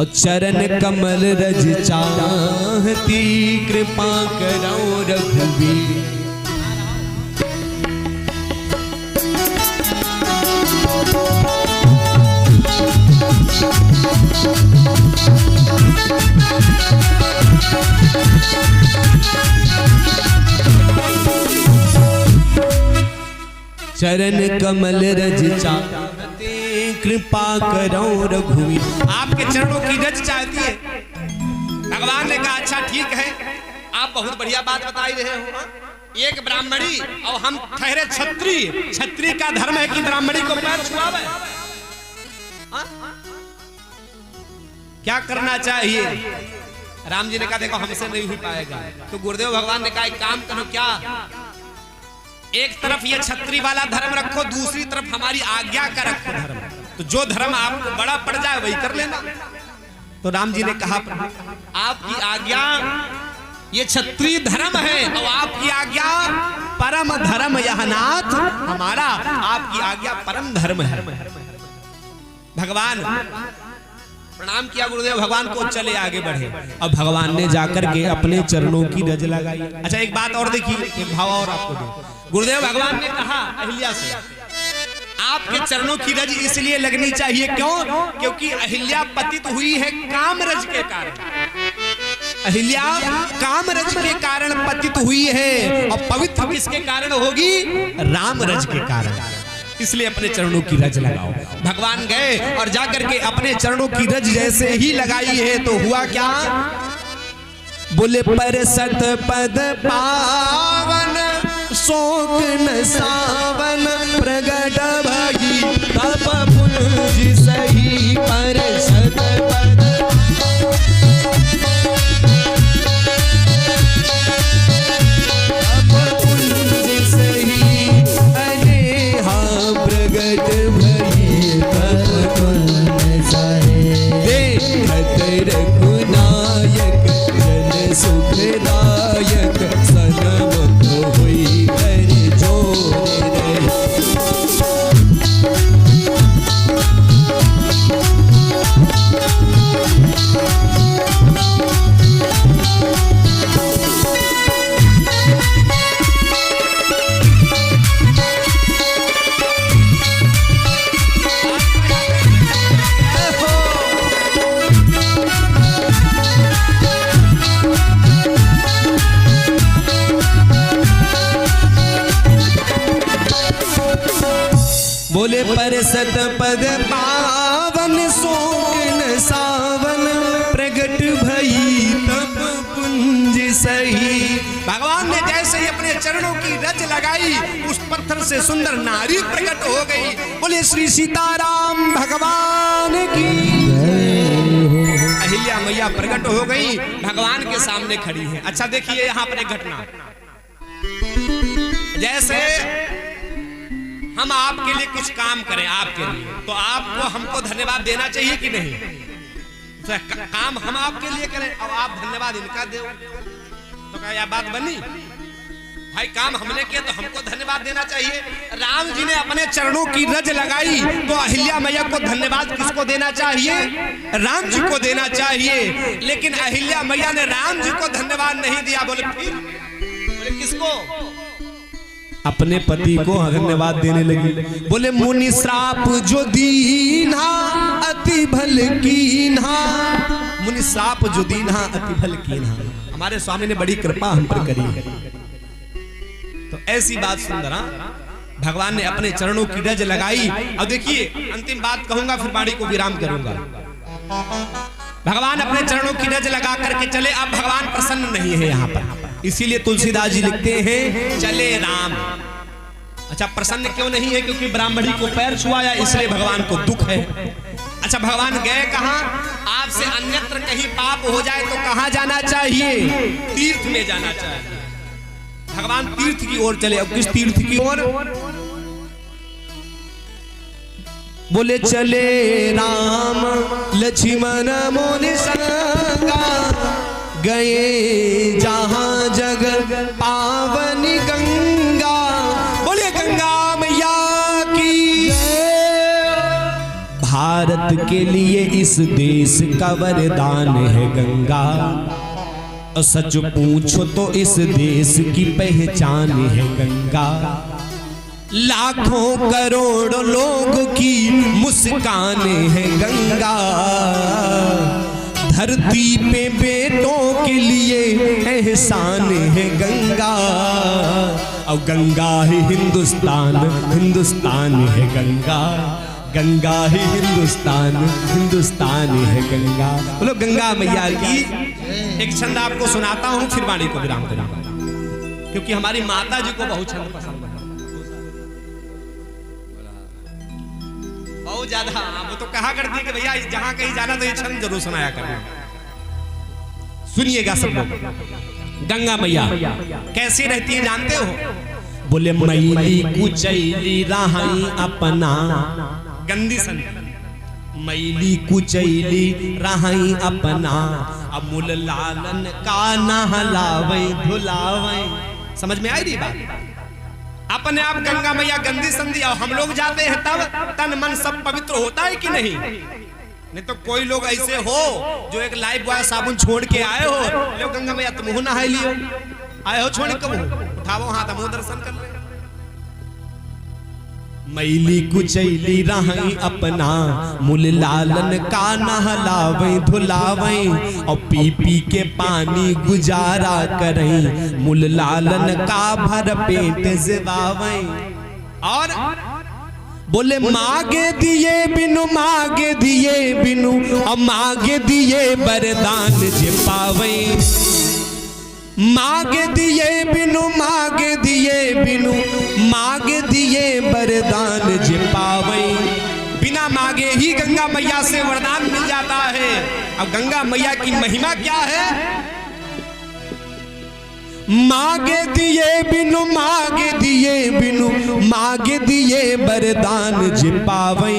और चरण कमल रज चाहती कृपा करो रघुवीर। चरण कमल रज चाहते कृपा करो रघुवीर। आपके चरणों की रज चाहती है। भगवान ने कहा अच्छा ठीक है, आप बहुत बढ़िया बात बता ही रहे हो। एक ब्राह्मणी और हम ठहरे क्षत्रिय, क्षत्रिय का धर्म है कि ब्राह्मणी को पैर छुआवे। क्या करना चाहिए? राम जी ने कहा देखो हमसे नहीं हो पाएगा। तो गुरुदेव भगवान ने कहा एक काम करो, क्या? एक तरफ ये क्षत्रिय वाला धर्म रखो, दूसरी तरफ हमारी आज्ञा का रखो धर्म। तो जो धर्म आपको बड़ा पड़ जाए वही कर लेना। तो राम जी ने कहा आपकी आज्ञा ये क्षत्रिय धर्म है और आपकी आज्ञा परम धर्म यह नाथ हमारा, आपकी आज्ञा परम धर्म है। भगवान प्रणाम किया गुरुदेव भगवान को, चले आगे बढ़े। अब भगवान ने जाकर के अपने चरणों की रज लगाई। अच्छा एक बात और देखिए, एक भाव और आपको दे। गुरुदेव भगवान ने कहा अहिल्या से, आपके चरणों की रज इसलिए लगनी चाहिए, क्यों? क्योंकि अहिल्या पतित हुई है काम रज के कारण। अहिल्या काम रज के कारण पतित हुई है, और पवित्र किसके कारण होगी? राम रज के कारण। इसलिए अपने चरणों की रज लगाओ। भगवान गए और जाकर के अपने चरणों की रज जैसे ही लगाई है तो हुआ क्या? बोले पर सत पद पावन शोक न सावन प्रगट भई तप पुंज सही पर सत पद तप पुंज सही अनेहा प्रगट भई तप पुंज सही देखत रघुनायक जन सुखदायक सनमुख होई कर जोर बोले पर सत पद पावन शोक न सावन प्रगट भई तप पुंज सही। भगवान ने जैसे ही अपने चरणों की रज लगाई, उस पत्थर से सुंदर नारी प्रकट हो गई। बोले श्री सीताराम भगवान की। अहिल्या मैया प्रकट हो गई, भगवान के सामने खड़ी है। अच्छा देखिए यहाँ पर एक घटना, जैसे हम आपके लिए कुछ काम करें आपके लिए, तो आपको हमको धन्यवाद देना चाहिए कि नहीं? तो काम हम आपके लिए करें और आप धन्यवाद इनका दो, तो क्या यह बात बनी? भाई काम हमने किया तो हमको धन्यवाद देना चाहिए। राम जी ने अपने चरणों की रज लगाई तो अहिल्या मैया को धन्यवाद किसको देना चाहिए? राम जी को देना चाहिए। लेकिन अहिल्या मैया ने राम जी को धन्यवाद नहीं दिया। बोले फिर? बोले किसको? अपने पति को धन्यवाद देने लगी। बोले मुनि श्राप जो दीन्हा अति भल कीन्हा। मुनि श्राप जो दीन्हा अति भल कीन्हा। हमारे स्वामी ने बड़ी कृपा हम पर करी है। तो ऐसी बात सुंदर, भगवान ने अपने चरणों की रज लगाई। अब देखिए अंतिम बात कहूंगा, फिर वाणी को विराम करूंगा। भगवान अपने चरणों की रज लगा करके चले। अब भगवान प्रसन्न नहीं है यहाँ पर, इसीलिए तुलसीदास जी लिखते हैं चले राम। अच्छा प्रसन्न क्यों नहीं है? क्योंकि ब्राह्मणी को पैर छुआया, इसलिए भगवान को दुख है। अच्छा भगवान गए कहां? आपसे अन्यत्र कहीं पाप हो जाए तो कहां जाना चाहिए? तीर्थ में जाना चाहिए। भगवान तीर्थ की ओर चले। अब किस तीर्थ की ओर? बोले चले राम लक्ष्मण मुनि संगा गए जहां जग पावनी गंगा। बोले गंगा मैया की। भारत के लिए इस देश का वरदान है गंगा, और सच पूछो तो इस देश की पहचान है गंगा। लाखों करोड़ लोगों की मुस्कान है गंगा। धरती पे बेटों के लिए एहसान है गंगा। और गंगा ही हिंदुस्तान, हिंदुस्तान है गंगा। गंगा ही हिंदुस्तान, हिंदुस्तान है गंगा। बोलो गंगा मैया की। एक छंद आपको सुनाता हूँ, फिर वाणी को विराम करूंगा, क्योंकि हमारी माता जी को बहुत छंद पसंद है, बहुत ज्यादा। वो तो कहा करती है कि भैया जहां कहीं जाना तो ये छंद जरूर सुनाया करना। सुनिएगा सब लोग। गंगा मैया कैसी रहती है जानते हो? बोले मैली कुचैली राही अपना। गंदी संत मैली कुचैली राही अपना। अमूल लालन का नहलावे धुलावे। समझ में आई रही बात? अपने आप गंगा मैया गंदी संधि, और हम लोग जाते हैं तब तन मन सब पवित्र होता है कि नहीं? नहीं तो कोई लोग ऐसे हो जो एक लाइफ बॉय साबुन छोड़ के आए हो, ले गंगा मैया तुम मुंह नहाई लियो, आए हो छोड़ के मुंह उठाओ हाथ मुंह दर्शन कर ले। मैली कुचैली रही अपना मुल लालन का नहलावे धुलावे और पी पी के पानी गुजारा करें मुल लालन का भर पेट जिवावे। और बोले मांगे दिए बिनु मांगे दिए बिनु और मांगे दिए वरदान जे पावे। मांगे दिए बिनु मांगे दिए बिनु मांगे दिए वरदान जे पावे। बिना मांगे ही गंगा मैया से वरदान मिल जाता है। अब गंगा मैया की महिमा क्या है? मांगे दिए बिनु मांगे दिए बिनु मांगे दिए वरदान जे पावे।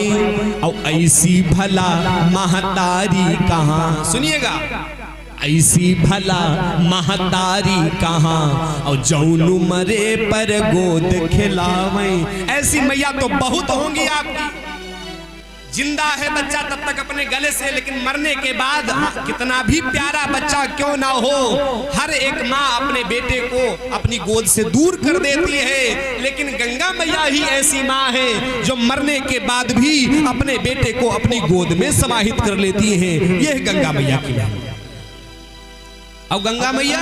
और ऐसी भला महतारी कहाँ, सुनिएगा, ऐसी भला महतारी कहाँ और जौनु मरे पर गोद खिलावे। ऐसी मैया तो बहुत होंगी आपकी। जिंदा है बच्चा तब तक अपने गले से, लेकिन मरने के बाद कितना भी प्यारा बच्चा क्यों ना हो, हर एक माँ अपने बेटे को अपनी गोद से दूर कर देती है। लेकिन गंगा मैया ही ऐसी माँ है जो मरने के बाद भी अपने बेटे को अपनी गोद में समाहित कर लेती है। यह गंगा मैया की बात। अब गंगा मैया,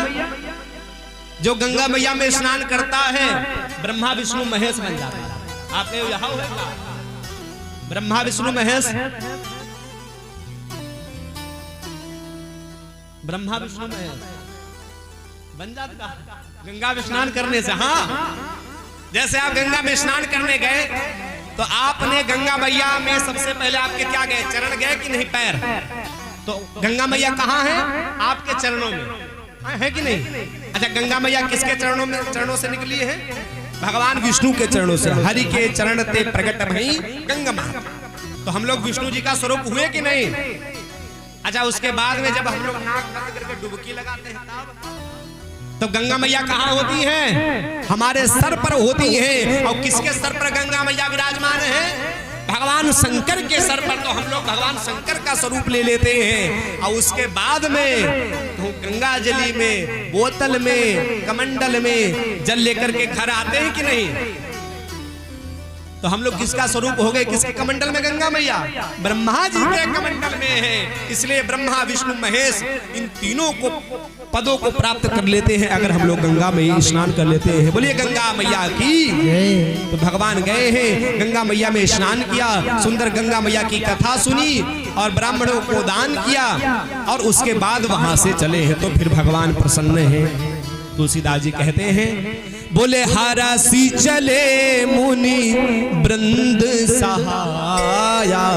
जो गंगा मैया में स्नान करता है ब्रह्मा विष्णु महेश बन जाता है। आपने यहाँ होगा ब्रह्मा विष्णु महेश, ब्रह्मा विष्णु महेश बन जाता गंगा में स्नान करने से। हाँ, जैसे आप गंगा में स्नान करने गए तो आपने गंगा मैया में सबसे पहले आपके क्या गए, चरण गए कि नहीं, पैर। तो गंगा मैया कहाँ है? आपके चरणों में है कि नहीं? अच्छा, गंगा मैया किसके चरणों में, चरणों से निकली है? भगवान विष्णु के चरणों से। हरि के चरण ते प्रकट भई गंगा माँ। तो हम लोग विष्णु जी का स्वरूप हुए कि नहीं? अच्छा, उसके बाद में जब हम लोग नाक बंद करके डुबकी लगाते हैं तो गंगा मैया कहाँ होती हैं? हमारे सर पर होती हैं। और किसके सर पर गंगा मैया विराजमान है? भगवान शंकर के सर पर। तो हम लोग भगवान शंकर का स्वरूप ले लेते हैं और उसके बाद में तो गंगा जली में, बोतल में, कमंडल में जल लेकर के घर आते हैं कि नहीं? तो हम लोग किसका स्वरूप हो गए? किसके कमंडल में? गंगा मैया ब्रह्मा जी के कमंडल में है। इसलिए ब्रह्मा विष्णु महेश इन तीनों को पदों को प्राप्त कर लेते हैं अगर हम लोग गंगा में स्नान कर लेते हैं। बोलिए गंगा मैया की। तो भगवान गए हैं, गंगा मैया में स्नान किया, सुंदर गंगा मैया की कथा सुनी और ब्राह्मणों को दान किया और उसके बाद वहां से चले हैं। तो फिर भगवान प्रसन्न है। तुलसीदास जी कहते हैं, बोले हारासी चले मुनि वृंद सहाया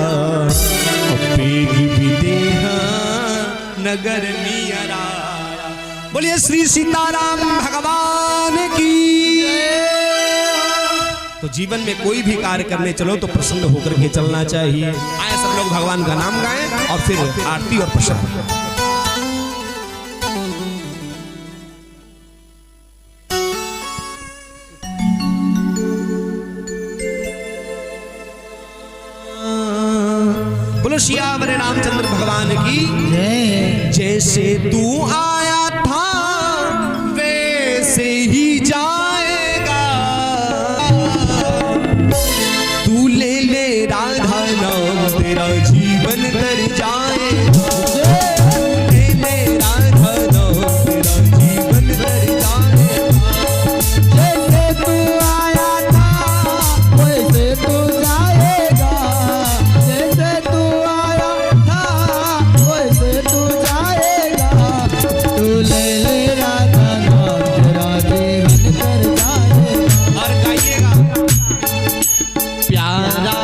नगर नियरा। बोलिए श्री सीताराम भगवान की। तो जीवन में कोई भी कार्य करने चलो तो प्रसन्न होकर के चलना चाहिए। आए सब लोग भगवान का नाम गाएं और फिर आरती और प्रसाद। बोलो सियावर रामचंद्र भगवान की। जैसे तू आया था वैसे ही जाएगा, तू ले ले राधा नाम तेरा जीवन तर जाएगा। तू ले ले राधा नाम तेरा जीवन तर जाएगा। जैसे तू आया था वैसे तू जाएगा, जैसे तू आया था वैसे तू जाएगा। तू ले ले राधा नाम तेरा जीवन तर जाएगा। और गाइएगा, प्यारा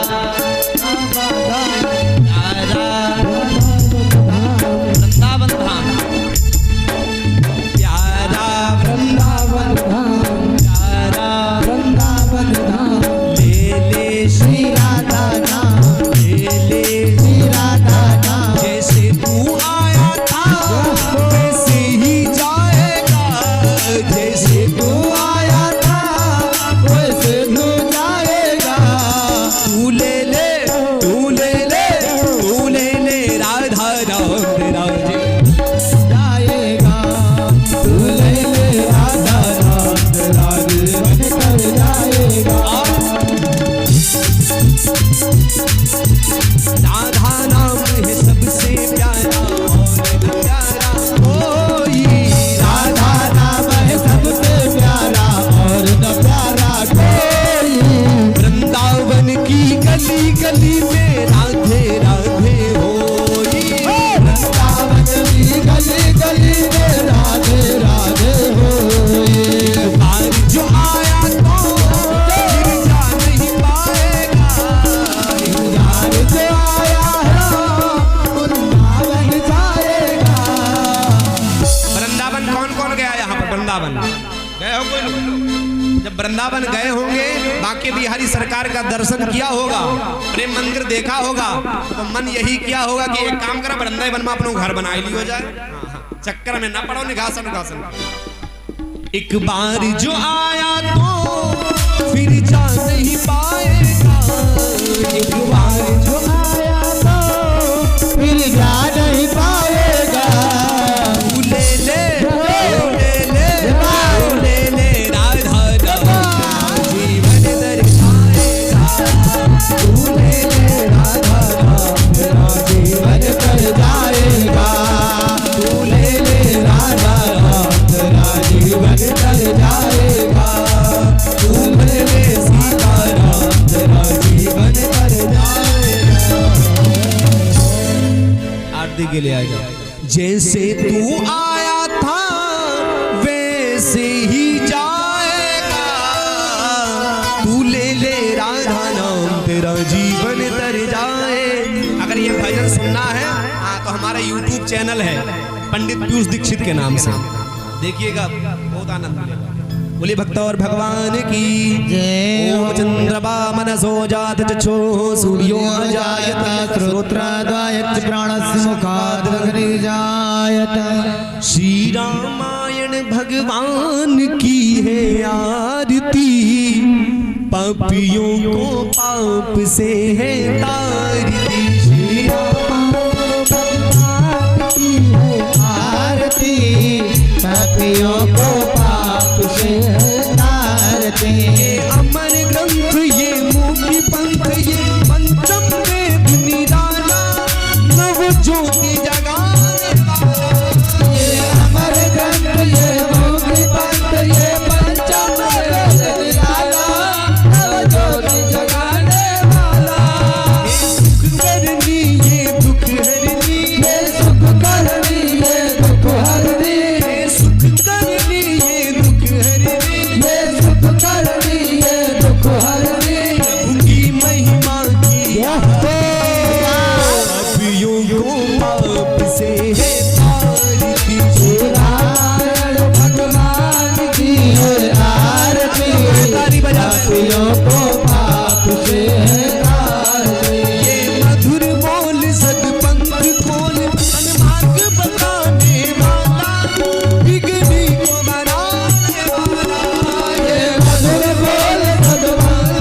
वृंदावन गए हो कोई लोग? जब वृंदावन गए होंगे, बाकी बिहारी सरकार का दर्शन किया होगा, प्रेम मंदिर देखा होगा, तो मन यही किया होगा कि एक काम करा वृंदावन में अपना घर बना लियो जाए, चक्कर में ना पड़ो निघासन उघासन। एक बार जो आया तो फिर जा नहीं पाएगा, एक बार जो आया तो फिर जा नहीं पाएगा। तू ले ले राधा राम जीवन दर्शाएगा, तू ले ले राधा राम तेरा जीवन कर जाएगा। तू ले ले राधा राम तेरा जीवन कर जाएगा। तू ले ले सीता राम तेरा जीवन कर जाएगा। आरती के लिए आ जाओ। जैसे तू आया था वैसे ही जाएगा, तू ले ले राधा नाम तेरा जीवन तर जाए। अगर ये भजन सुनना है तो हमारा YouTube चैनल है पंडित पीयूष दीक्षित के नाम से, देखिएगा बहुत आनंद मिलेगा। बोले भक्त और भगवान की जय। ओम चंद्रमा मनसो जात चक्षो सूर्यो जायत श्रोत्राद्वायच प्राणस्य मुखाद् अग्निर्जायत। श्री रामायण भगवान की है आरती, पापियों को पाप से है तारती। श्री भगवान की है आरती, पापियों को पाप से तारते। ये अमर ग्रंथ ये मुक्ति पंथ ये पंचम वेद निराला, नव ज्योति जगाने वाला। ये अमर ग्रंथ ये मुक्ति पंथ ये पंचम वेद निराला, नव ज्योति जगाने वाला। ये सुख करनी ये दुख हरनी, ये सुख करनी ये दुख हरनी। ये सुख करनी ये दुख हरनी, ये सुख करनी ये दुख हरनी। प्रभु की महिमा की पापियों को पाप से है तारती। नारायण भगवान की है आरती, ताली बजा। पापियों को पाप से है तारती। ये मधुर बोल सदपंथ खोल, सन्मार्ग बताने वाला, बिगड़ी को बनाने वाला। ये मधुर बोल सद्भाग्य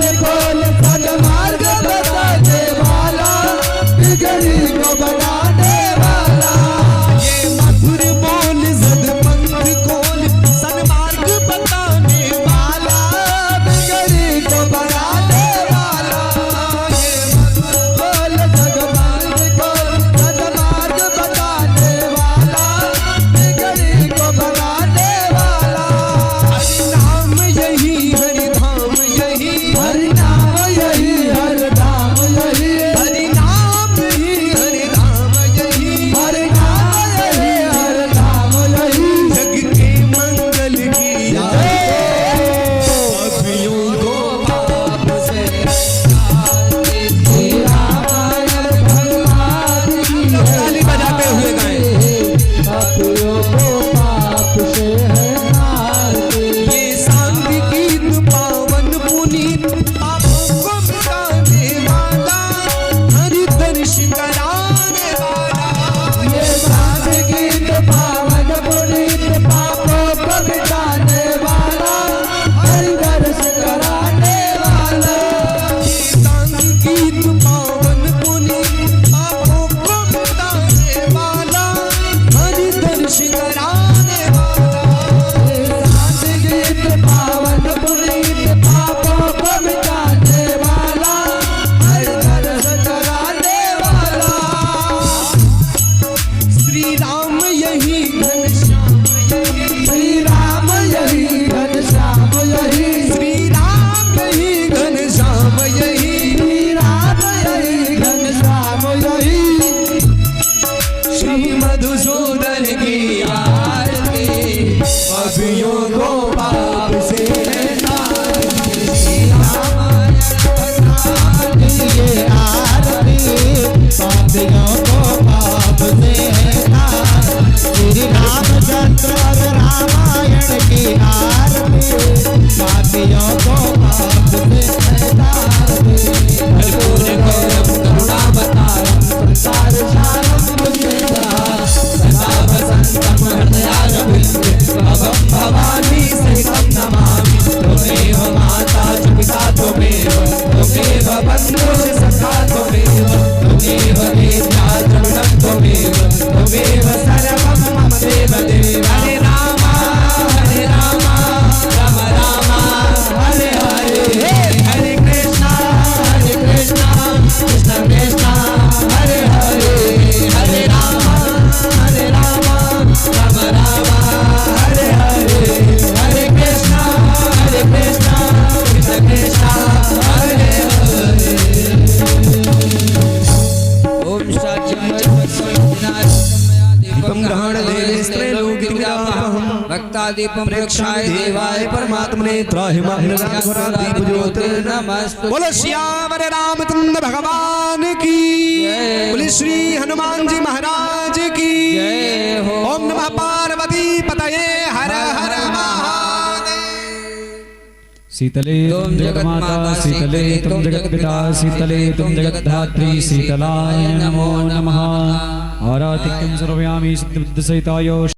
दीपम प्रेक्षाय देवाय परमात्मने त्राहिमाग्निराघुरादीप ज्योतिर्नमस्तु। बोलो श्याम रामचंद्र भगवान की, बोले श्री हनुमान जी महाराज की। जय हो। ओम नमः पार्वती पतये हर हर महादेव। शीतले तुम जगन्माता, शीतले तुम जगत्पिता, शीतले तुम जगद्धात्री, शीतलाय नमो नमः। आराधिक्यं सर्वयामि सिद्धिबुद्धिसहिताय